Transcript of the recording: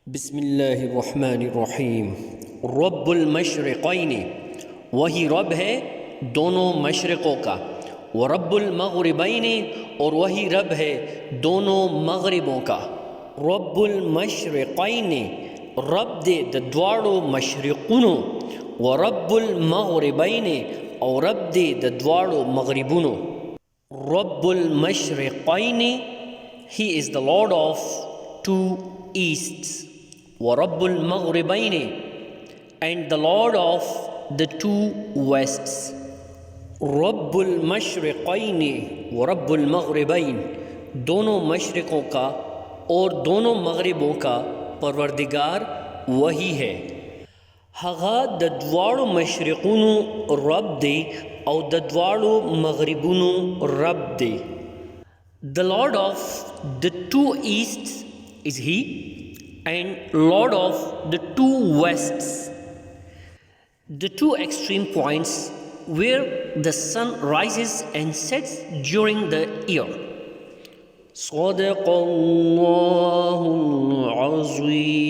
بسم اللہ الرحمن الرحیم۔ رب المشرقین، وہی رب ہے دونوں مشرقوں کا، ورب المغربین، اور وہی رب ہے دونوں مغربوں کا۔ رب المشرقین، رب دے دواړو مشرقونو، ورب المغربین، اور رب دے دواړو مغربونو۔ رب المشرقین، he is the Lord of two easts. وَرَبُّ الْمَغْرِبَيْنِ، and the Lord of the two wests. رب المشرقین ورب المغربین، دونوں مشرقوں کا اور دونوں مغربوں کا پروردگار وہی ہے۔ ہغا د دواړو مشرقونو رب دی او د دواړو مغربونو رب دی۔ The Lord of the two easts is He, and Lord of the two wests, the two extreme points where the sun rises and sets during the year. صدق اللہ العظیم۔